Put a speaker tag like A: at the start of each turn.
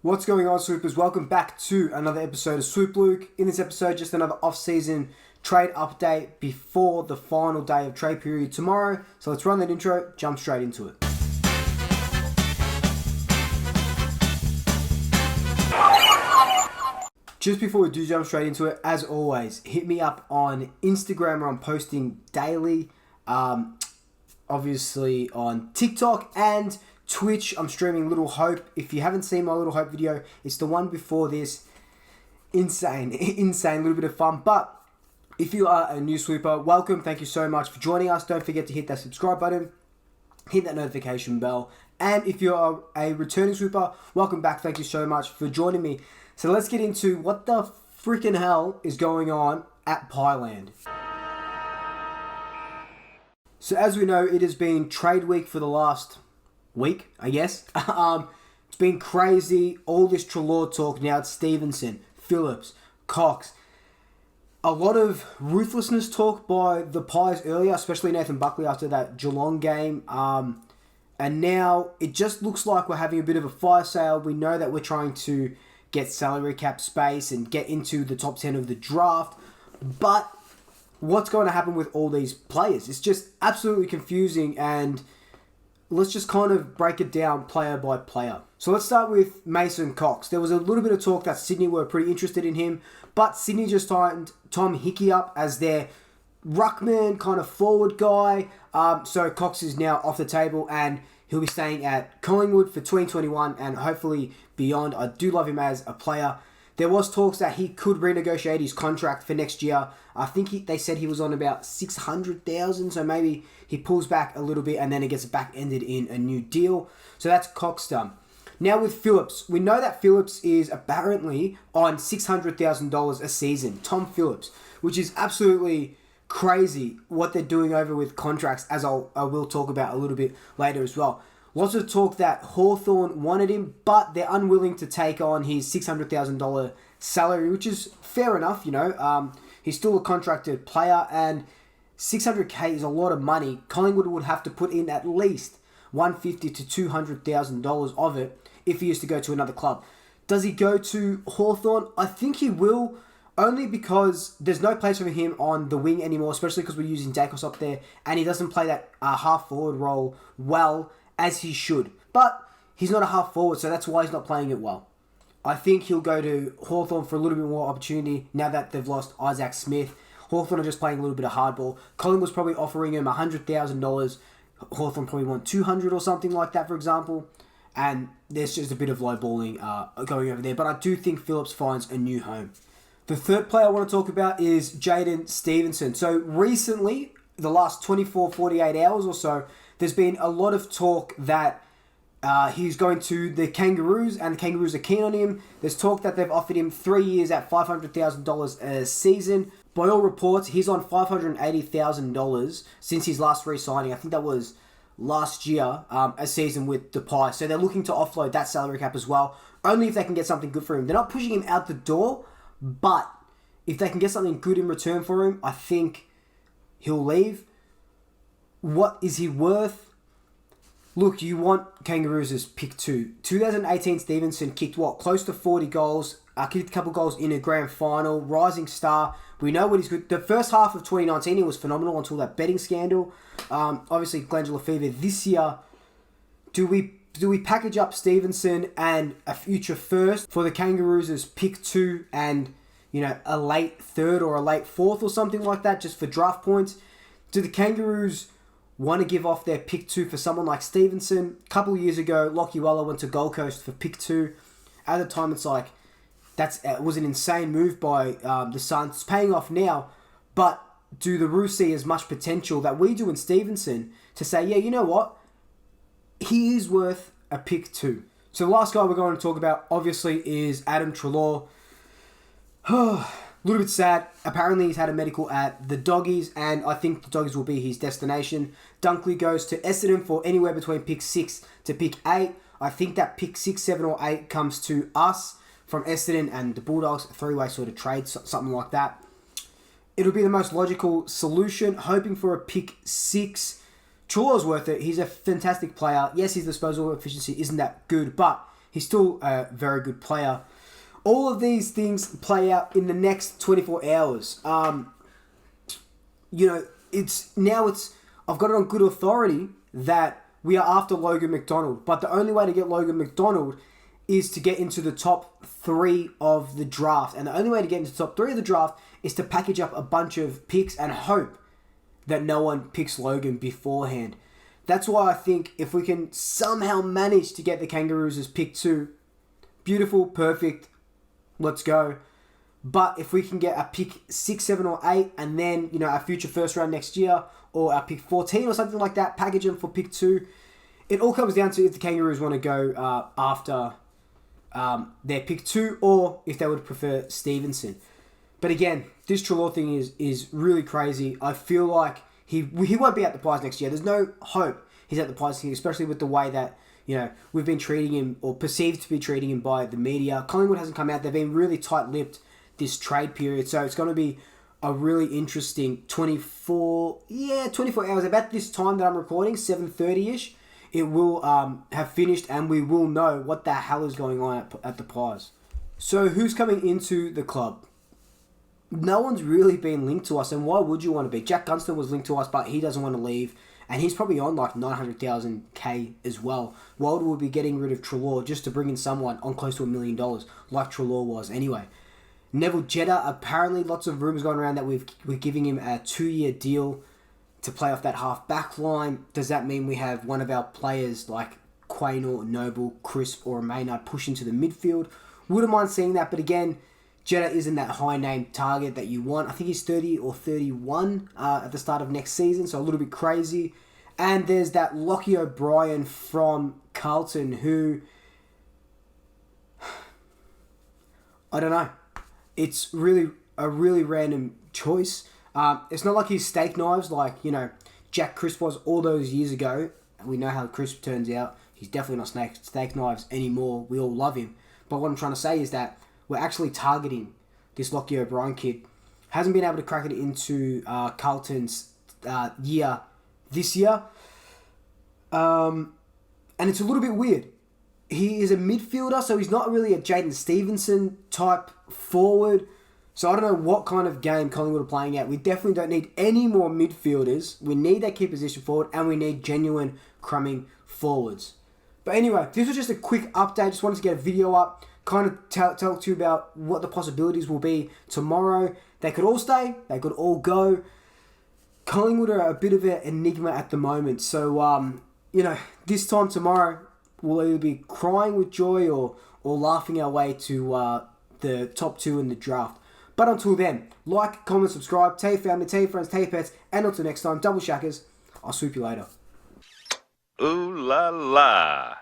A: What's going on, Swoopers? Welcome back to another episode of Swoop Luke. In this episode, just another off-season trade update before the final day of trade period tomorrow. So let's run that intro, jump straight into it. Just before we do jump straight into it, as always, hit me up on Instagram where I'm posting daily. Obviously on TikTok and Twitch, I'm streaming Little Hope. If you haven't seen my Little Hope video, it's the one before this. Insane, little bit of fun. But if you are a new sweeper, welcome. Thank you so much for joining us. Don't forget to hit that subscribe button, hit that notification bell. And if you are a returning sweeper, welcome back. Thank you so much for joining me. So let's get into what the freaking hell is going on at Pieland. So as we know, it has been trade week for the last week, I guess. It's been crazy. All this Treloar talk. Now it's Stevenson, Phillips, Cox. A lot of ruthlessness talk by the Pies earlier, especially Nathan Buckley after that Geelong game. And now it just looks like we're having a bit of a fire sale. We know that we're trying to get salary cap space and get into the top 10 of the draft. But what's going to happen with all these players? It's just absolutely confusing, and let's just kind of break it down player by player. So let's start with Mason Cox. There was a little bit of talk that Sydney were pretty interested in him, but Sydney just signed Tom Hickey up as their ruckman kind of forward guy. So Cox is now off the table, and he'll be staying at Collingwood for 2021 and hopefully beyond. I do love him as a player. There was talks that he could renegotiate his contract for next year. I think they said he was on about $600,000, so maybe he pulls back a little bit and then it gets back-ended in a new deal. So that's Cox done. Now with Phillips, we know that Phillips is apparently on $600,000 a season. Tom Phillips, which is absolutely crazy what they're doing over with contracts, as I will talk about a little bit later as well. Lots of talk that Hawthorn wanted him, but they're unwilling to take on his $600,000 salary, which is fair enough, you know. He's still a contracted player, and $600K is a lot of money. Collingwood would have to put in at least $150,000 to $200,000 of it if he is to go to another club. Does he go to Hawthorn? I think he will, only because there's no place for him on the wing anymore, especially because we're using Dacos up there, and he doesn't play that half-forward role well as he should. But he's not a half-forward, so that's why he's not playing it well. I think he'll go to Hawthorn for a little bit more opportunity now that they've lost Isaac Smith. Hawthorn are just playing a little bit of hardball. Collingwood's probably offering him $100,000. Hawthorn probably want $200,000 or something like that, for example. And there's just a bit of lowballing going over there. But I do think Phillips finds a new home. The third player I want to talk about is Jaden Stevenson. So recently, the last 24, 48 hours or so, there's been a lot of talk that he's going to the Kangaroos, and the Kangaroos are keen on him. There's talk that they've offered him 3 years at $500,000 a season. By all reports, he's on $580,000 since his last re-signing. I think that was last year, a season with the Pies. So they're looking to offload that salary cap as well, only if they can get something good for him. They're not pushing him out the door, but if they can get something good in return for him, I think he'll leave. What is he worth? Look, you want Kangaroos as pick 2. 2018 Stevenson kicked close to 40 goals, kicked a couple goals in a grand final, rising star. We know what he's good. The first half of 2019 he was phenomenal until that betting scandal. Obviously glandular fever this year. Do we package up Stevenson and a future first for the Kangaroos as pick 2 and, you know, a late 3rd or a late 4th or something like that just for draft points? Do the Kangaroos want to give off their pick 2 for someone like Stevenson? A couple of years ago, Lachie Weller went to Gold Coast for pick 2. At the time, it's like, it was an insane move by the Suns. It's paying off now, but do the Roos see as much potential that we do in Stevenson to say, yeah, you know what? He is worth a pick 2. So the last guy we're going to talk about, obviously, is Adam Treloar. A little bit sad. Apparently, he's had a medical at the Doggies, and I think the Doggies will be his destination. Dunkley goes to Essendon for anywhere between pick 6 to pick 8. I think that pick 6, 7, or 8 comes to us from Essendon and the Bulldogs, a 3-way sort of trade, something like that. It'll be the most logical solution, hoping for a pick 6. Treloar's worth it. He's a fantastic player. Yes, his disposal efficiency isn't that good, but He's still a very good player. All of these things play out in the next 24 hours. You know, I've got it on good authority that we are after Logan McDonald. But the only way to get Logan McDonald is to get into the top 3 of the draft. And the only way to get into the top 3 of the draft is to package up a bunch of picks and hope that no one picks Logan beforehand. That's why I think if we can somehow manage to get the Kangaroos as pick 2, beautiful, perfect, let's go. But if we can get a pick 6, 7, or 8, and then, you know, our future first round next year, or our pick 14 or something like that, package them for pick 2, it all comes down to if the Kangaroos want to go after their pick 2, or if they would prefer Stevenson. But again, this Treloar thing is really crazy. I feel like he won't be at the Pies next year. There's no hope he's at the Pies, especially with the way that, you know, we've been treating him, or perceived to be treating him by the media. Collingwood hasn't come out. They've been really tight-lipped this trade period. So it's going to be a really interesting 24 hours. About this time that I'm recording, 7:30ish, it will have finished, and we will know what the hell is going on at the Pies. So who's coming into the club? No one's really been linked to us, and why would you want to be? Jack Gunston was linked to us, but he doesn't want to leave, and he's probably on like 900,000 K as well. Wilder will be getting rid of Treloar just to bring in someone on close to $1 million, like Treloar was anyway. Neville Jetta, apparently lots of rumours going around that we're giving him a 2-year deal to play off that half back line. Does that mean we have one of our players like Quaynor, Noble, Crisp, or Maynard push into the midfield? Wouldn't mind seeing that, but again, Jetta isn't that high name target that you want. I think he's 30 or 31 at the start of next season, so a little bit crazy. And there's that Lockie O'Brien from Carlton who, I don't know. It's really a really random choice. It's not like he's steak knives like, you know, Jack Crisp was all those years ago. We know how Crisp turns out. He's definitely not steak knives anymore. We all love him. But what I'm trying to say is that we're actually targeting this Lockie O'Brien kid. Hasn't been able to crack it into Carlton's year this year. And it's a little bit weird. He is a midfielder, so he's not really a Jaden Stevenson type forward. So I don't know what kind of game Collingwood are playing at. We definitely don't need any more midfielders. We need that key position forward, and we need genuine crumbing forwards. But anyway, this was just a quick update. Just wanted to get a video up, kind of talk to you about what the possibilities will be tomorrow. They could all stay. They could all go. Collingwood are a bit of an enigma at the moment. So, you know, this time tomorrow, we'll either be crying with joy or laughing our way to the top 2 in the draft. But until then, like, comment, subscribe, tell your family, tell your friends, tell your pets, and until next time, Double Shackers, I'll swoop you later.
B: Ooh la la.